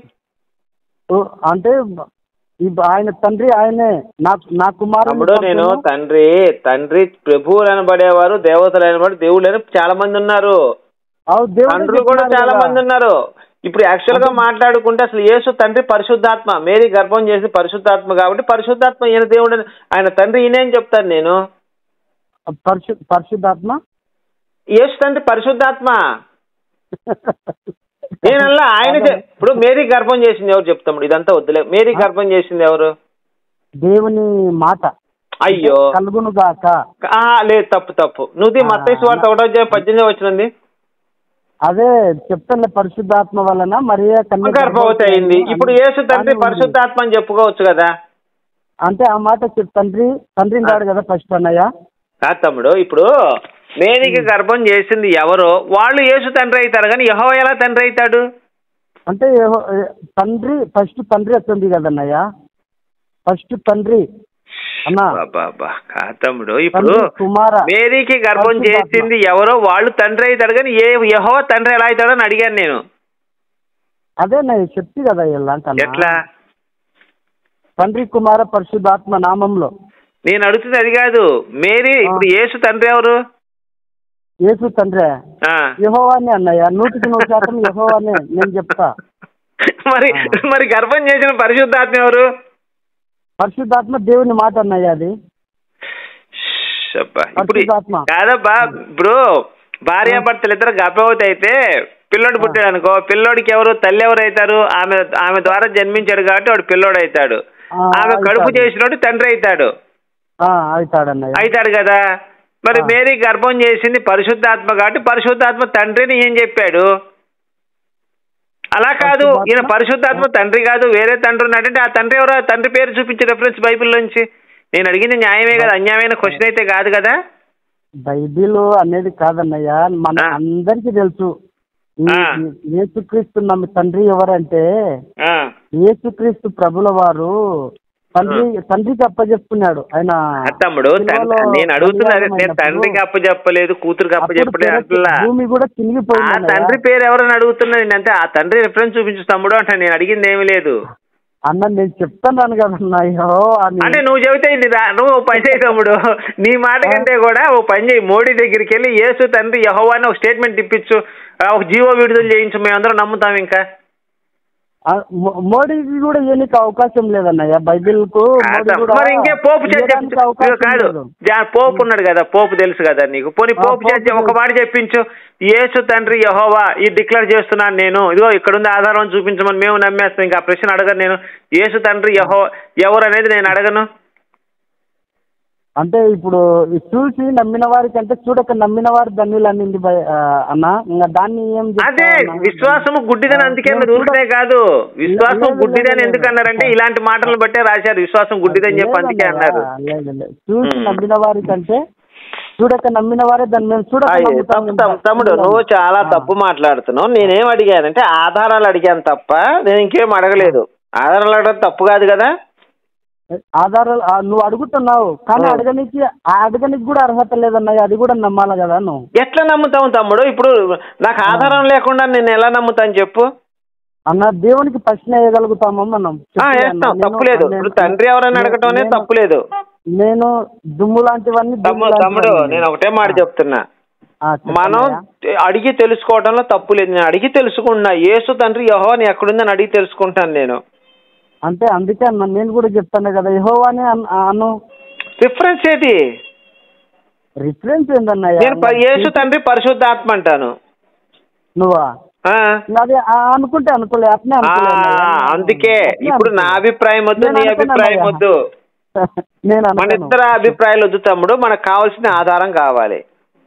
అంటే ఆయన తండ్రి ఆయనే, నా కుమారుడు. నేను తండ్రి ప్రభువులు అనబడేవారు, దేవతలు అనబడి దేవుళ్ళు చాలా మంది ఉన్నారు, తండ్రులు కూడా చాలా మంది ఉన్నారు. ఇప్పుడు యాక్చువల్ గా మాట్లాడుకుంటే అసలు యేసు తండ్రి పరిశుద్ధాత్మ, మేరీ గర్భం చేసి పరిశుద్ధాత్మ కాబట్టి పరిశుద్ధాత్మ ఈయన దేవుడు, ఆయన తండ్రి ఈయన అని చెప్తాను నేను. పరిశుద్ధాత్మ యేసు తండ్రి పరిశుద్ధాత్మ నేనల్లా ఆయన. ఇప్పుడు మేరీ గర్భం చేసింది ఎవరు చెప్తాము? ఇదంతా వద్దులే. మేరీ గర్భం చేసింది ఎవరు? దేవుని మాట. అయ్యో లేదు, తప్పు. నువ్వు మత్తయి సువార్త 1:18 వచ్చింది. అదే చెప్తాను, పరిశుద్ధాత్మ వలన మరియ గర్భవతి అయింది. ఇప్పుడు యేసు తండ్రి పరిశుద్ధాత్మ అని చెప్పుకోవచ్చు కదా. అంటే ఆ మాట తండ్రి రాడు కదా ఫస్ట్ అన్నయ్య. కాదు తమ్ముడు, ఇప్పుడు మేరీకి గర్భం చేసింది ఎవరో వాళ్ళు యేసు తండ్రి అవుతారు, కానీ యెహోవా ఎలా తండ్రి అవుతాడు? అంటే ఫస్ట్ తండ్రి వస్తుంది కదన్నయ్య, ఫస్ట్ తండ్రి అన్నా. తమ్ముడు ఇప్పుడు మేరీకి గర్భం చేసింది ఎవరో వాళ్ళు తండ్రి అవుతాడు, కానీ యెహోవా తండ్రి ఎలా అవుతాడో అని అడిగాను నేను. అదే నేను చెప్తి కదా ఎట్లా? తండ్రి కుమార పరిశుద్ధాత్మ నామంలో. నేను అడుగుతుంది అది కాదు. మేరీ ఇప్పుడు యేసు తండ్రి ఎవరు? యేసు తండ్రి యెహోవానే అన్నయ్య, 100% యెహోవానే నేను చెప్తా. మరి గర్భం చేసిన పరిశుద్ధాత్మ ఎవరు? పరిశుద్ధాత్మ దేవుని మాట అన్నయ్య. అది కాదబ్బా. ఇప్పుడు భార్యాభర్తలు ఇద్దరు గర్భవతి అయితే పిల్లోడు పుట్టాడు అనుకో, పిల్లోడికి ఎవరు తల్లి ఎవరు అవుతారు? ఆమె ద్వారా జన్మించాడు కాబట్టి వాడు పిల్లోడు అవుతాడు. ఆమె కడుపు చేసినోడు తండ్రి అవుతాడు. అవుతాడు కదా. మరి మేరీ గర్భం చేసింది పరిశుద్ధాత్మ కాబట్టి పరిశుద్ధాత్మ తండ్రిని ఏం చెప్పాడు? అలా కాదు, ఈయన పరిశుద్ధాత్మ తండ్రి కాదు, వేరే తండ్రి ఉన్నాడంటే ఆ తండ్రి ఎవరో? తండ్రి పేరు చూపించే రెఫరెన్స్ బైబిల్లోంచి. నేను అడిగింది న్యాయమే కదా, అన్యాయమైన క్వశ్చన్ అయితే కాదు కదా. బైబిల్ అనేది కాదన్నయ్య, మన అందరికి తెలుసు. యేసుక్రీస్తు నమ్మి తండ్రి ఎవరంటే యేసుక్రీస్తు ప్రభుల వారు తండ్రికి అప్పచెప్పుకున్నాడు ఆయన. తమ్ముడు నేను అడుగుతున్నది, నేను తండ్రికి అప్పచెప్పలేదు, కూతురికి అప్పచెప్పలేదు. భూమి కూడా తిరిగిపోయింది. తండ్రి పేరు ఎవరని అడుగుతున్నది అంటే ఆ తండ్రి రిఫరెన్స్ చూపించు తమ్ముడు అంటే. నేను అడిగింది ఏమి లేదు అన్న, నేను చెప్తున్నాను కదన్నా. అంటే నువ్వు చెబితే నువ్వు పని చేయి తమ్ముడు. నీ మాట కంటే కూడా ఓ పని చేయి, మోడీ దగ్గరికి వెళ్ళి యేసు తండ్రి యెహోవా అని ఒక స్టేట్మెంట్ ఇప్పించు, ఒక జీవో విడుదల చేయించు, మేమందరం నమ్ముతాం. ఇంకా మోడీకి కూడా ఏనికి అవకాశం లేదన్నయ్య బైబిల్ కు. మరి ఇంకే పోపు కాదు, పోపు ఉన్నాడు కదా, పోపు తెలుసు కదా నీకు. పోనీ పోపు చేసి ఒక మాట చెప్పించు, యేసు తండ్రి యెహోవా ఇది డిక్లేర్ చేస్తున్నాను నేను, ఇదిగో ఇక్కడుంది ఆధారం చూపించమని మేము నమ్మేస్తాం. ఇంకా ప్రశ్న అడగను నేను. యేసు తండ్రి యెహోవా ఎవరు అనేది నేను అడగను. అంటే ఇప్పుడు చూసి నమ్మిన వారికి అంటే చూడక నమ్మిన వారు ధన్యులు అనింది అన్న. ఇంకా దాన్ని ఏం అదే విశ్వాసము గుడ్డిదని అందుకే రూల్సే కాదు. విశ్వాసం గుడ్డిదని ఎందుకు అన్నారంటే ఇలాంటి మాటలను బట్టే రాశారు. విశ్వాసం గుడ్డిదని చెప్పి అందుకే అన్నారు. చూసి నమ్మిన వారికి అంటే చూడక నమ్మిన వారే దాన్ని మేము చూడక. తమ్ముడు నువ్వు చాలా తప్పు మాట్లాడుతున్నావు. నేనేం అడిగానంటే ఆధారాలు అడిగాను తప్ప నేను ఇంకేం అడగలేదు. ఆధారాలు అడగడం తప్పు కాదు కదా. ఆధారాలు నువ్వు అడుగుతున్నావు కానీ అడగనికి కూడా అర్హత లేదన్నయ్య. అది కూడా నమ్మాలి కదా. నువ్వు ఎట్లా నమ్ముతావు తమ్ముడు? ఇప్పుడు నాకు ఆధారం లేకుండా నేను ఎలా నమ్ముతాను చెప్పు అన్న. దేవునికి ప్రశ్న వేయగలుగుతామా మనం? వేస్తాం, తప్పులేదు. ఇప్పుడు తండ్రి ఎవరైనా అడగటం తప్పులేదు. నేను దుమ్ము లాంటివన్నీ తమ్ముడు నేను ఒకటే మాట చెప్తున్నా, మనం అడిగి తెలుసుకోవడంలో తప్పు లేదు. నేను అడిగి తెలుసుకున్నా. యేసు తండ్రి యెహోవా ఎక్కడుందని అడిగి తెలుసుకుంటాను నేను. అంటే అందుకే అన్న నేను కూడా చెప్తాను కదా యెహోవానే అను. రిఫరెన్స్ ఏది? రిఫరెన్స్ ఏందన్నయ్య? నేను యేసు తండ్రి పరిశుద్ధాత్మ అంటాను. నువ్వా? అదే అనుకుంటే అనుకోలే అట్నే. అందుకే ఇప్పుడు నా అభిప్రాయం వద్దు, నీ అభిప్రాయం వద్దు, మన ఇద్దరు అభిప్రాయాలు వద్దు తమ్ముడు. మనకు కావాల్సిన ఆధారం కావాలి.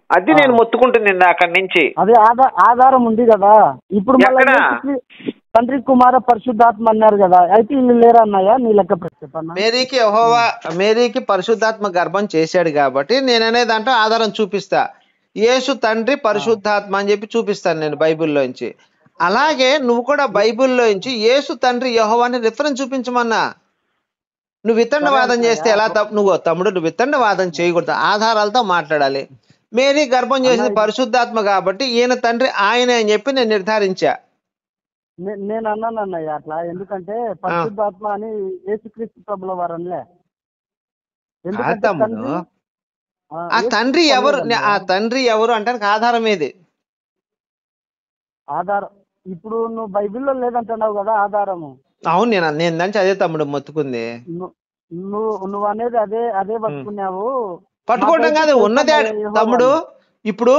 అది నేను మొత్తుకుంటున్నాను అక్కడి నుంచి. అదే ఆధారం ఉంది కదా. ఇప్పుడు తండ్రి కుమార పరిశుద్ధాత్మ అన్నారు కదా. అయితే వీళ్ళు లేరా అన్నయ్య నీ లెక్క ప్రశ్న? మేరీకి పరిశుద్ధాత్మ గర్భం చేశాడు కాబట్టి నేను అనేది అంటే ఆధారం చూపిస్తా. యేసు తండ్రి పరిశుద్ధాత్మ అని చెప్పి చూపిస్తాను నేను బైబిల్లోంచి. అలాగే నువ్వు కూడా బైబిల్లోంచి యేసు తండ్రి యెహోవా అని రిఫరెన్స్ చూపించమన్నా. నువ్వు వితండవాదం చేస్తే ఎలా నువ్వు తమ్ముడు నువ్వు వితండవాదం చేయకూడదు, ఆధారాలతో మాట్లాడాలి. మేరీ గర్భం చేసింది పరిశుద్ధాత్మ కాబట్టి ఈయన తండ్రి ఆయనే అని చెప్పి నేను నిర్ధారించా. నేను అన్నాను అన్నయ్య అట్లా. ఎందుకంటే పరిశుద్ధాత్మ అని యేసుక్రీస్తు ప్రభుల వారనిలే. ఆ తండ్రి ఎవరు? ఆ తండ్రి ఎవరు అంటే ఆధారం ఏది? ఆధారం ఇప్పుడు నువ్వు బైబిల్లో లేదంటున్నావు కదా ఆధారము. అవును, నేను దానికి అదే తమ్ముడు మొత్తుకుంది. నువ్వు అనేది అదే పట్టుకున్నావు. పట్టుకోవడం కాదు, ఉన్నదే తమ్ముడు. ఇప్పుడు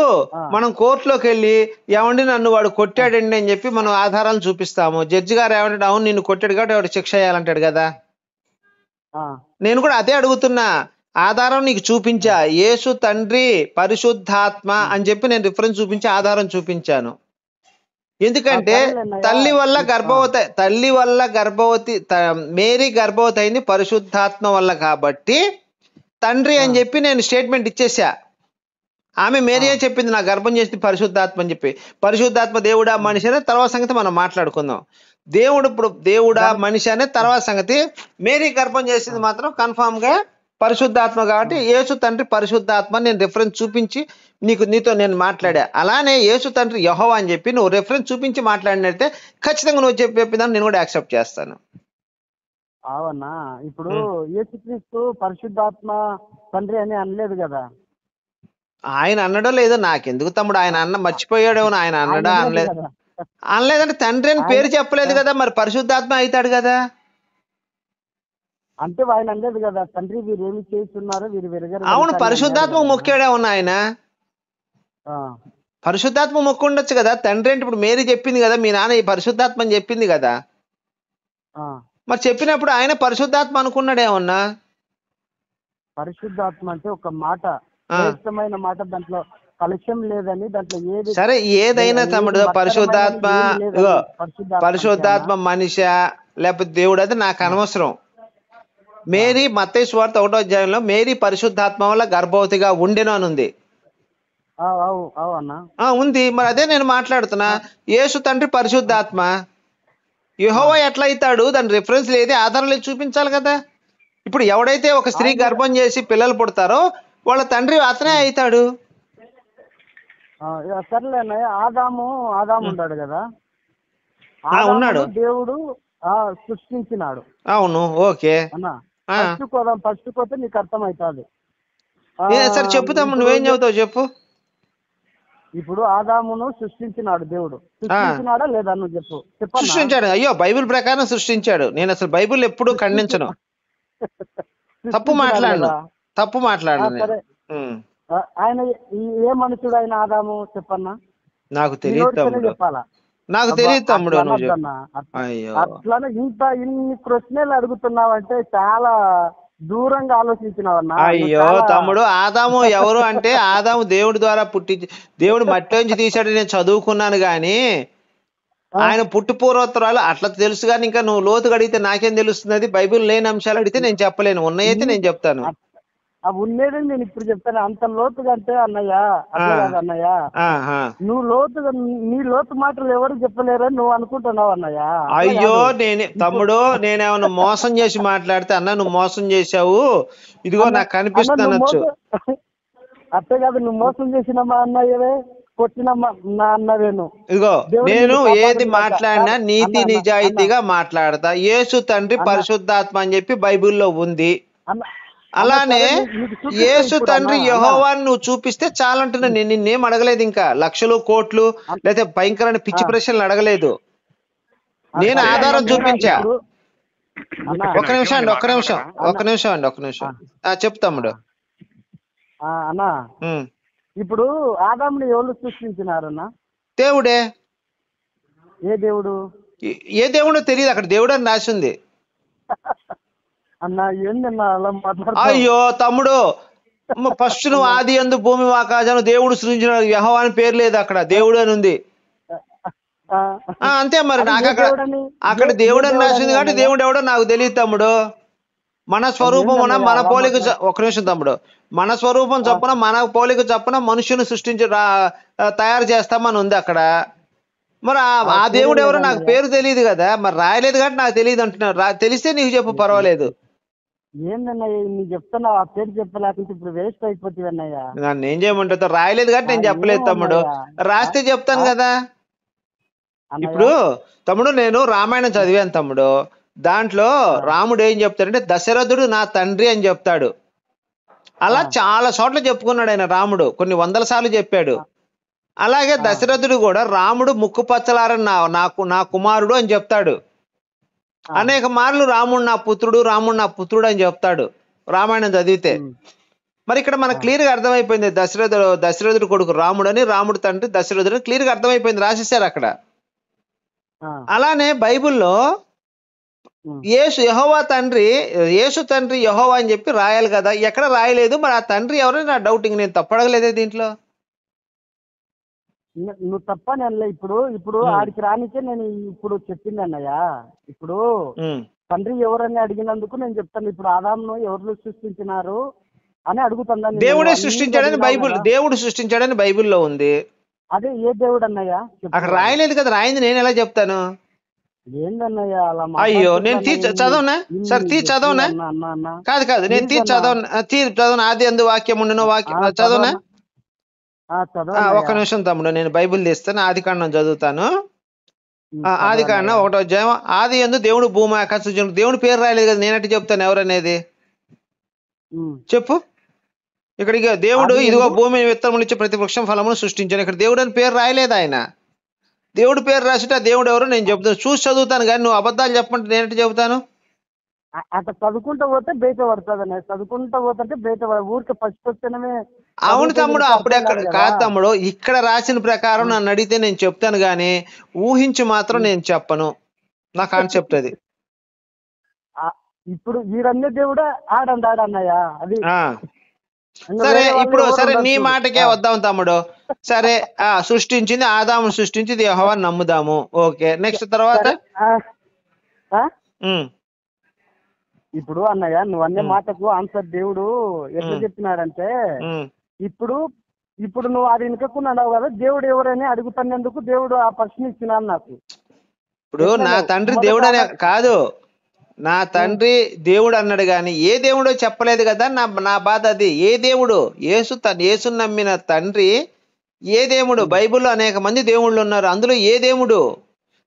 మనం కోర్టులోకి వెళ్ళి ఏమండి నన్ను వాడు కొట్టాడండి అని చెప్పి మనం ఆధారాలు చూపిస్తాము. జడ్జి గారు ఏమంటాడు? అవును నిన్ను కొట్టాడు కాబట్టి వాడు శిక్ష చేయాలంటాడు కదా. నేను కూడా అదే అడుగుతున్నా. ఆధారం నీకు చూపించా. యేసు తండ్రి పరిశుద్ధాత్మ అని చెప్పి నేను రిఫరెన్స్ చూపించి ఆధారం చూపించాను. ఎందుకంటే తల్లి వల్ల గర్భవతి మేరీ గర్భవతి అయింది పరిశుద్ధాత్మ వల్ల కాబట్టి తండ్రి అని చెప్పి నేను స్టేట్మెంట్ ఇచ్చేసా. ఆమె మేరీయే చెప్పింది నా గర్భం చేసింది పరిశుద్ధాత్మ అని చెప్పి. పరిశుద్ధాత్మ దేవుడా మనిషి అనే తర్వాత సంగతి మనం మాట్లాడుకుందాం. దేవుడా మనిషి అనే తర్వాత సంగతి. మేరీ గర్భం చేసింది మాత్రం కన్ఫామ్ గా పరిశుద్ధాత్మ కాబట్టి యేసు తండ్రి పరిశుద్ధాత్మ నేను రిఫరెన్స్ చూపించి నీతో నేను మాట్లాడా. అలానే యేసు తండ్రి యెహోవా అని చెప్పి నువ్వు రిఫరెన్స్ చూపించి మాట్లాడినట్టే ఖచ్చితంగా నువ్వు చెప్పేదాన్ని నేను కూడా యాక్సెప్ట్ చేస్తాను. అవునా? ఇప్పుడు యేసుక్రీస్తు పరిశుద్ధాత్మ తండ్రి అని అనలేదు కదా. ఆయన అన్నడో లేదో నాకెందుకు తమ్ముడు. ఆయన మర్చిపోయాడో. ఆయన అన్నడా అనలేదంటే తండ్రి అని పేరు చెప్పలేదు కదా. మరి పరిశుద్ధాత్మ అవుతాడు కదా. అంటే ఆయన అనలేదు కదా తండ్రి వీరు ఏమి చేస్తున్నారు వీరు వెరగరు. అవును, పరిశుద్ధాత్మ మొక్కాడే ఉన్నా ఆయన. పరిశుద్ధాత్మ మొక్కు ఉండొచ్చు కదా. తండ్రి అంటే ఇప్పుడు మేరీ చెప్పింది కదా మీ నాన్న ఈ పరిశుద్ధాత్మ అని చెప్పింది కదా. మరి చెప్పినప్పుడు ఆయన పరిశుద్ధాత్మ అనుకున్నాడేమన్నా. పరిశుద్ధాత్మ అంటే ఒక మాట, శ్రేష్టమైన మాట, దాంట్లో కలుషం లేదని, దాంట్లో ఏది సరే ఏదైనా తమ్ముడు పరిశుద్ధాత్మ మనిషి లేకపోతే దేవుడు అది నాకు అనవసరం. మేరీ మత్తయి సువార్త 1వ అధ్యాయంలో మేరీ పరిశుద్ధాత్మ వల్ల గర్భవతిగా ఉండెను అని ఉంది. ఉంది. మరి అదే నేను మాట్లాడుతున్నా. యేసు తండ్రి పరిశుద్ధాత్మ. యెహోవా ఎట్లా అవుతాడు? దాని రిఫరెన్స్ లేదే, ఆధారం లేదు, చూపించాలి కదా. ఇప్పుడు ఎవడైతే ఒక స్త్రీ గర్భం చేసి పిల్లలు పుడతారో వాళ్ళ తండ్రి అతనే అవుతాడు. సర్లేనా? ఆదాము ఉన్నాడు కదా, ఉన్నాడు. దేవుడు సృష్టించినాడు. అవును, ఓకే. ఫస్ట్ పోతే నీకు అర్థం అవుతుంది. సరే చెప్పుతాము, నువ్వేం చెబుతావు చెప్పు. ఇప్పుడు ఆదామును సృష్టించినాడు దేవుడు. సృష్టించినాడా లేదా నువ్వు చెప్పు. సృష్టించాడు. అయ్యో బైబిల్ ప్రకారం సృష్టించాడు. నేను అసలు బైబిల్ ఎప్పుడు ఖండించను. తప్పు మాట్లాడను. సరే, ఆయన ఏ మనుషుడు ఆయన ఆదాము చెప్పన్నా? నాకు తెలియదు తమ్ముడు. చెప్పాలా? నాకు తెలియదు తమ్ముడు. అట్లానే ఇన్ని ప్రశ్నలు అడుగుతున్నావంటే చాలా దూరంగా ఆలోచించినావన్నా. అయ్యో తమ్ముడు, ఆదాము ఎవరు అంటే ఆదాము దేవుడి ద్వారా పుట్టి దేవుడు మట్టిలోంచి తీసాడు. నేను చదువుకున్నాను గాని ఆయన పుట్టు పూర్వోత్తరాలు అట్లా తెలుసు కానీ ఇంకా నువ్వు లోతుగా అడిగితే నాకేం తెలుస్తుంది? బైబిల్ లేని అంశాలు అడిగితే నేను చెప్పలేను, ఉన్నాయైతే నేను చెప్తాను. ఉండేది నేను ఇప్పుడు చెప్తాను. అంత లోతుగా అంటే అన్నయ్య అట్లా కాదు అన్నయ్య. నువ్వు లోతుగా నీ లోతు మాటలు ఎవరు చెప్పలేరని నువ్వు అనుకుంటున్నావు అన్నయ్య. అయ్యో తమ్ముడు, నేనేమన్నా మోసం చేసి మాట్లాడితే అన్న నువ్వు మోసం చేశావు, ఇదిగో నాకు కనిపిస్తానొచ్చు. అట్టే కాదు, నువ్వు మోసం చేసినమ్మా అన్నయ్యవే, కొట్టినమ్మా నా అన్నవేను. ఇదిగో నేను ఏది మాట్లాడినా నీతి నిజాయితీగా మాట్లాడతా. యేసు తండ్రి పరిశుద్ధాత్మ అని చెప్పి బైబిల్లో ఉంది. అలానే యేసు తండ్రి యెహోవాని నువ్వు చూపిస్తే చాలంటున్నా. నేను నిన్నేం అడగలేదు, ఇంకా లక్షలు కోట్లు లేదా భయంకరమైన పిచ్చి ప్రశ్నలు అడగలేదు. నేను ఆధారం చూపించా. ఒక్క నిమిషం అండి. చెప్తాముడు. అన్నా ఇప్పుడు ఆదాముని ఎవరు సృష్టించినారన్నా? దేవుడే. ఏ దేవుడు? ఏ దేవుడో తెలియదు, అక్కడ దేవుడు అని రాసింది. అన్నా ఏందన్నా అలా మాట్లాడుతున్నావు? అయ్యో తమ్ముడు, ఫస్ట్ నువ్వు ఆది యందు భూమి ఆకాశం దేవుడు సృష్టించిన యెహోవా అని పేరు లేదు, అక్కడ దేవుడు అని ఉంది. అంతే మరి. నాకు అక్కడ దేవుడు అని రాసింది కాబట్టి దేవుడు ఎవడో నాకు తెలియదు తమ్ముడు. మన స్వరూపమున మన పోలిక, ఒక నిమిషం తమ్ముడు, మన స్వరూపం చొప్పున మన పోలిక చొప్పున మనుషుని సృష్టించి తయారు చేస్తామని ఉంది అక్కడ. మరి ఆ దేవుడు ఎవరో నాకు పేరు తెలియదు కదా, మరి రాయలేదు కాబట్టి నాకు తెలియదు అంటున్నారు. తెలిస్తే నీకు చెప్పు, పర్వాలేదు. ఏందన్నయ్య నీకు చెప్తున్నావు, ఆ పేరు చెప్పలేకపోతే ఇప్పుడు వేస్ట్ అయిపోతుంది అన్నయ్య. నన్ను ఏం చేయమంటా? రాయలేదు కాబట్టి నేను చెప్పలేదు తమ్ముడు, రాస్తే చెప్తాను కదా. ఇప్పుడు తమ్ముడు నేను రామాయణం చదివాను తమ్ముడు. దాంట్లో రాముడు ఏం చెప్తాడంటే దశరథుడు నా తండ్రి అని చెప్తాడు. అలా చాలా చోట్ల చెప్పుకున్నాడు ఆయన. రాముడు కొన్ని 100 సార్లు చెప్పాడు. అలాగే దశరథుడు కూడా రాముడు ముక్కు పచ్చలారని నా కుమారుడు అని చెప్తాడు. అనేక మార్లు రాముడు నా పుత్రుడు అని చెప్తాడు రామాయణం చదివితే. మరి ఇక్కడ మనకు క్లియర్ గా అర్థమైపోయింది దశరథుడు కొడుకు రాముడు అని, రాముడు తండ్రి దశరథుడు అని క్లియర్ గా అర్థమైపోయింది, రాసేసారు అక్కడ. అలానే బైబిల్లో యెహోవా తండ్రి యేసు తండ్రి యెహోవా అని చెప్పి రాయాలి కదా, ఎక్కడ రాయలేదు. మరి ఆ తండ్రి ఎవరని నా డౌటింగ్. నేను తప్పడగలేదే దీంట్లో. నువ్వు తప్పని అనలే. ఇప్పుడు ఆడికి రానికే నేను ఇప్పుడు చెప్పింది అన్నయ్య. ఇప్పుడు తండ్రి ఎవరని అడిగినందుకు నేను చెప్తాను. ఇప్పుడు ఆదామును ఎవరు సృష్టించినారు అని అడుగుతాను. దేవుడే సృష్టించాడని దేవుడు సృష్టించాడని బైబిల్లో ఉంది. అదే ఏ దేవుడు అన్నయ్య? అక్కడ రాయలేదు కదా, రాయింది నేను ఎలా చెప్తాను? ఏందన్నయ్య అలా? అయ్యో నేను చదవనా సార్? చదవనా? కాదు నేను చదవను. ఆది అందు వాక్యం ఉండను, వాక్యం చదవనా? ఒక్క నిమిషం తమ్ముడు, నేను బైబిల్ తీస్తాను. ఆది కాండం చదువుతాను. ఆది కాండం 1వ అధ్యాయం. ఆది యందు దేవుడు భూమి ఆకాశం. దేవుడి పేరు రాయలేదు కదా, నేనట్టు చెప్తాను ఎవరనేది చెప్పు. ఇక్కడ దేవుడు ఇదిగో భూమిని విత్తనములు ఇచ్చే ప్రతి వృక్షం ఫలమును సృష్టించాను. ఇక్కడ దేవుడు అని పేరు రాయలేదు ఆయన. దేవుడు పేరు రాసిట దేవుడు ఎవరు నేను చెప్తాను, చూసి చదువుతాను. కానీ నువ్వు అబద్ధాలు చెప్పమంటే నేనంటే చెబుతాను. అట్లా చదువుకుంటూ పోతే బయట పడుతుంది. చదువుకుంటూ పోతుంటే బయట ఊరికి పచ్చిపోతేనే. అవును తమ్ముడు, అప్పుడు కాదు తమ్ముడు, ఇక్కడ రాసిన ప్రకారం నన్ను అడిగితే నేను చెప్తాను గానీ ఊహించి మాత్రం నేను చెప్పను. నా కాన్సెప్ట్ అది. ఇప్పుడు వీరన్నీ దేవుడే ఆడన్నయ్య అది. సరే ఇప్పుడు నీ మాటకే వద్దాం తమ్ముడు. సరే సృష్టించింది ఆదాము, సృష్టించింది యెహోవాని నమ్ముదాము. ఓకే, నెక్స్ట్ తర్వాత ఇప్పుడు అన్నయ్య నువ్వు అనే మాటకు ఆన్సర్ దేవుడు ఎట్లా చెప్పినాడంటే, ఇప్పుడు నువ్వు అది వినకున్నావు కదా, దేవుడు ఎవరని అడుగుతున్నందుకు దేవుడు ఆ ప్రశ్న ఇచ్చినాడు నాకు. ఇప్పుడు నా తండ్రి దేవుడు అనే కాదు, నా తండ్రి దేవుడు అన్నాడు కానీ ఏ దేవుడో చెప్పలేదు కదా. నా బాధ అది. ఏ దేవుడు? యేసుని నమ్మిన తండ్రి ఏ దేవుడు? బైబిల్లో అనేక మంది దేవుళ్ళు ఉన్నారు, అందులో ఏ దేవుడు?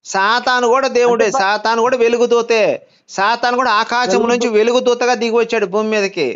సాతాను కూడా దేవుడే. సాతాను కూడా వెలుగుదూతే. సాతాను కూడా ఆకాశం నుంచి వెలుగుదూతగా దిగి వచ్చాడు భూమి మీదకి.